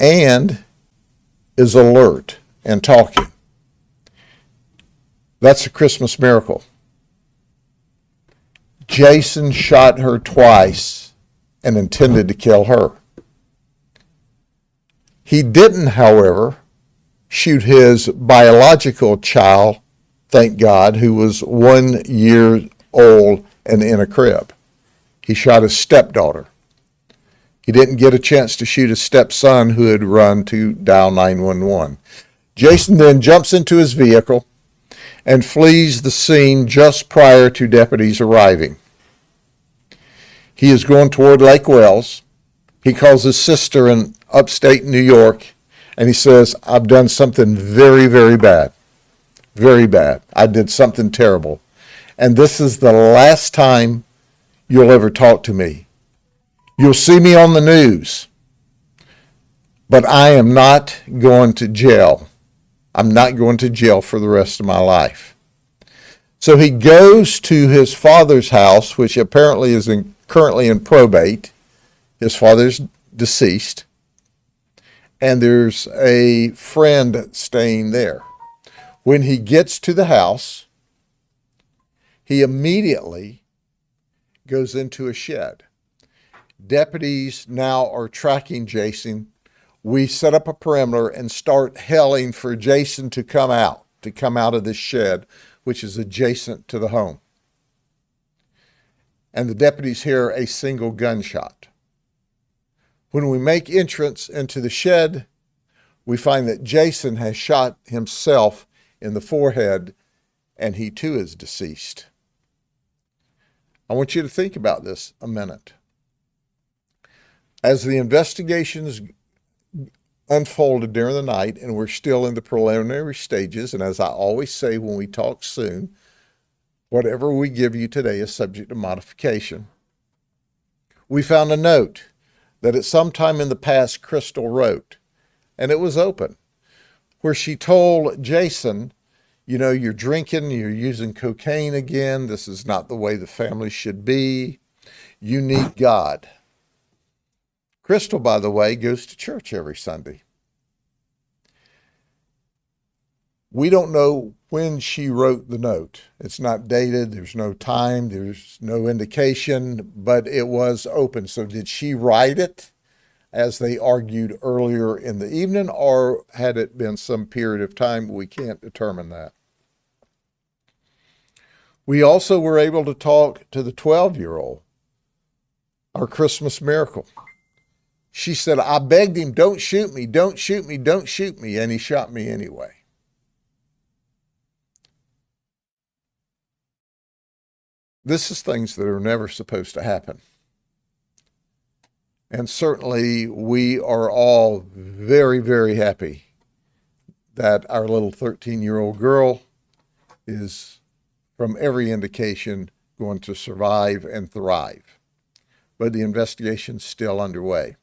and is alert and talking. That's a Christmas miracle. Jason shot her twice and intended to kill her. He didn't, however, shoot his biological child, thank God, who was 1 year old and in a crib. He shot his stepdaughter. He didn't get a chance to shoot his stepson, who had run to dial 911. Jason then jumps into his vehicle and flees the scene just prior to deputies arriving. He is going toward Lake Wells. He calls his sister in upstate New York, and he says, I've done something very, very bad. Very bad. I did something terrible. And this is the last time you'll ever talk to me. You'll see me on the news, but I am not going to jail. I'm not going to jail for the rest of my life. So he goes to his father's house, which apparently is currently in probate. His father's deceased, and there's a friend staying there. When he gets to the house, he immediately goes into a shed. Deputies now are tracking Jason. We set up a perimeter and start yelling for Jason to come out of this shed, which is adjacent to the home. And the deputies hear a single gunshot. When we make entrance into the shed, we find that Jason has shot himself in the forehead, and he too is deceased. I want you to think about this a minute. As the investigations unfolded during the night, and we're still in the preliminary stages, and as I always say when we talk soon, whatever we give you today is subject to modification. We found a note that at some time in the past Crystal wrote, and it was open, where she told Jason, you know, you're drinking, you're using cocaine again, this is not the way the family should be, you need God. Crystal, by the way, goes to church every Sunday. We don't know when she wrote the note. It's not dated, there's no time, there's no indication, but it was open. So did she write it, as they argued earlier in the evening, or had it been some period of time? We can't determine that. We also were able to talk to the 12-year-old, our Christmas miracle. She said, I begged him, don't shoot me, don't shoot me, don't shoot me, and he shot me anyway. This is things that are never supposed to happen. And certainly we are all very, very happy that our little 13-year-old girl is, from every indication, going to survive and thrive. But the investigation's still underway.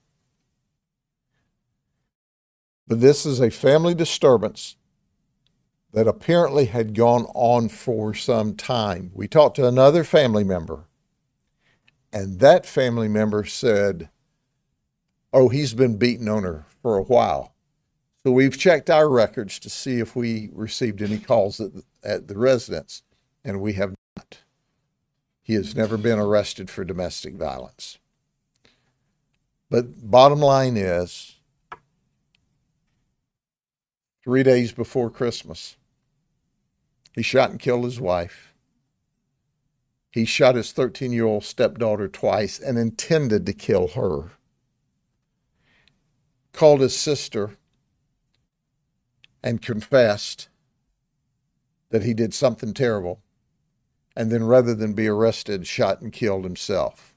But this is a family disturbance that apparently had gone on for some time. We talked to another family member, and that family member said, oh, he's been beating on her for a while. So we've checked our records to see if we received any calls at the residence, and we have not. He has never been arrested for domestic violence. But bottom line is, 3 days before Christmas, he shot and killed his wife. He shot his 13-year-old stepdaughter twice and intended to kill her. Called his sister and confessed that he did something terrible, and then rather than be arrested, shot and killed himself.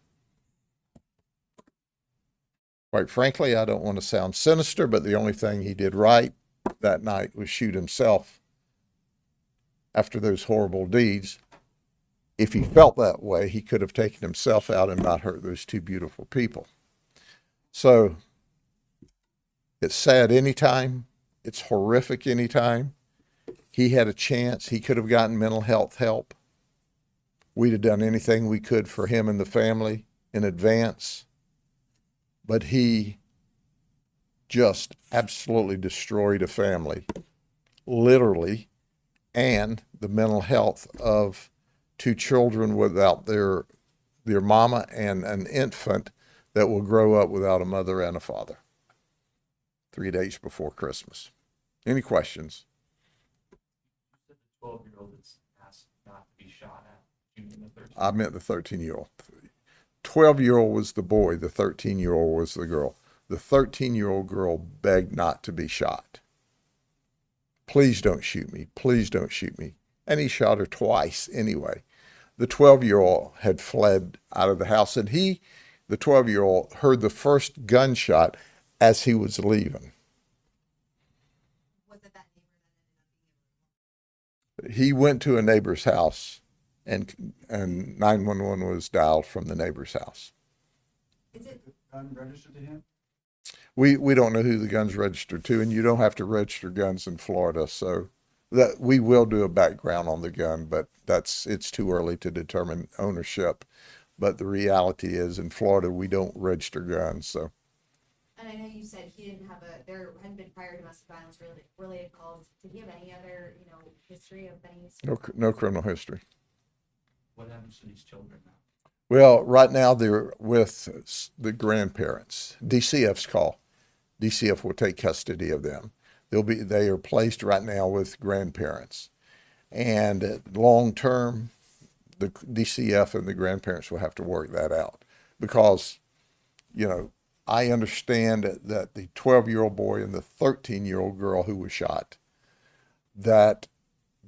Quite frankly, I don't want to sound sinister, but the only thing he did right that night was shoot himself after those horrible deeds. If he felt that way, he could have taken himself out and not hurt those two beautiful people. So it's sad anytime. It's horrific anytime. He had a chance. He could have gotten mental health help. We'd have done anything we could for him and the family in advance. But he just absolutely destroyed a family, literally, and the mental health of two children without their mama and an infant that will grow up without a mother and a father 3 days before Christmas. Any questions? The 12-year-old that's asked not to be shot at. You mean the 13? I meant the 13-year-old. 12-year-old was the boy, the 13-year-old was the girl. The 13-year-old girl begged not to be shot. Please don't shoot me. Please don't shoot me. And he shot her twice anyway. The 12-year-old had fled out of the house, and the 12-year-old, heard the first gunshot as he was leaving. Was it that neighbor that ended up being able to? He went to a neighbor's house, and 911 was dialed from the neighbor's house. Is it? Gun registered to him? We don't know who the gun's registered to, and you don't have to register guns in Florida, so that we will do a background on the gun, but it's too early to determine ownership. But the reality is, in Florida, we don't register guns. So. And I know you said he didn't have there hadn't been prior domestic violence related calls. Did he have any other, history of any? No criminal history. What happens to these children now? Well, right now they're with the grandparents. DCF's call. DCF will take custody of them. They are placed right now with grandparents. And long term, the DCF and the grandparents will have to work that out because, I understand that the 12-year-old boy and the 13-year-old girl who was shot, that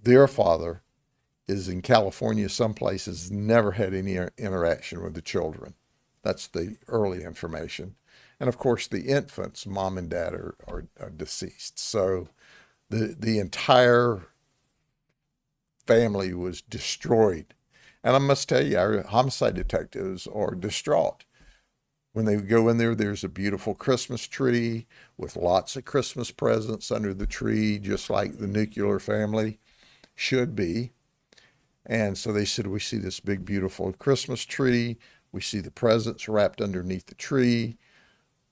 their father is in California someplace, has never had any interaction with the children. That's the early information. And of course, the infants, mom and dad are deceased. So the entire family was destroyed. And I must tell you, our homicide detectives are distraught. When they go in there, there's a beautiful Christmas tree with lots of Christmas presents under the tree, just like the nuclear family should be. And so they said, we see this big, beautiful Christmas tree. We see the presents wrapped underneath the tree.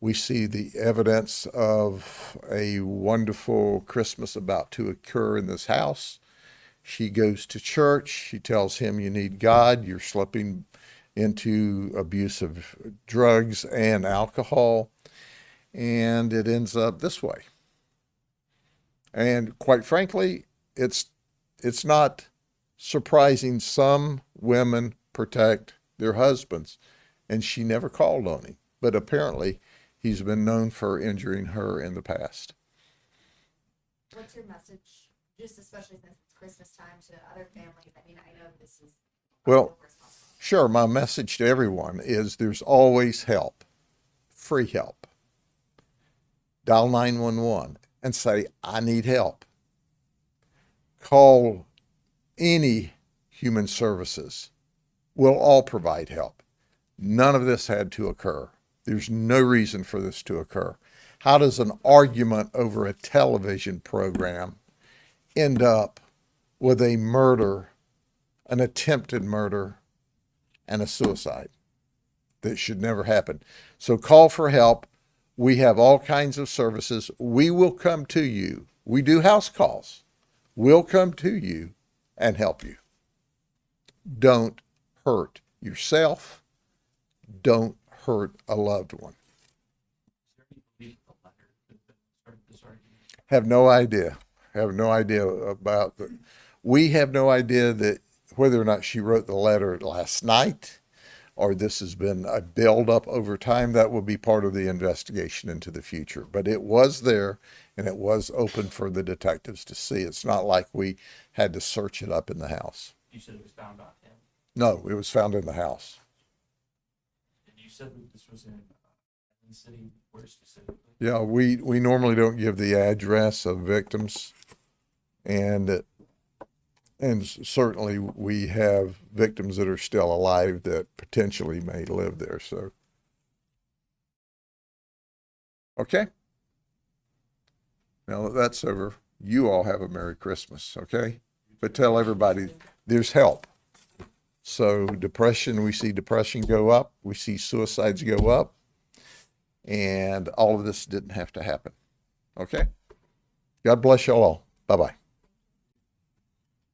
We see the evidence of a wonderful Christmas about to occur in this house. She goes to church. She tells him, you need God. You're slipping into abuse of drugs and alcohol. And it ends up this way. And quite frankly, it's not surprising. Some women protect their husbands, and she never called on him. But apparently, he's been known for injuring her in the past. What's your message, just especially since it's Christmas time, to other families? I mean, I know this is Well, sure. My message to everyone is there's always help, free help. Dial 911 and say, I need help. Call any human services. We'll all provide help. None of this had to occur. There's no reason for this to occur. How does an argument over a television program end up with a murder, an attempted murder, and a suicide? That should never happen. So call for help. We have all kinds of services. We will come to you. We do house calls. We'll come to you and help you. Don't hurt yourself. Don't hurt a loved one. Is there any belief in the letter that started this argument? Have no idea. Have no idea about the. We have no idea that whether or not she wrote the letter last night, or this has been a build-up over time. That will be part of the investigation into the future. But it was there, and it was open for the detectives to see. It's not like we had to search it up in the house. You said it was found on him. No, it was found in the house. And you said that this was in the city. Where specifically? Yeah, we normally don't give the address of victims, and certainly we have victims that are still alive that potentially may live there. So, okay. Now that that's over, you all have a Merry Christmas, okay? But tell everybody there's help. So depression, we see depression go up. We see suicides go up. and all of this didn't have to happen. Okay? God bless y'all all. Bye-bye.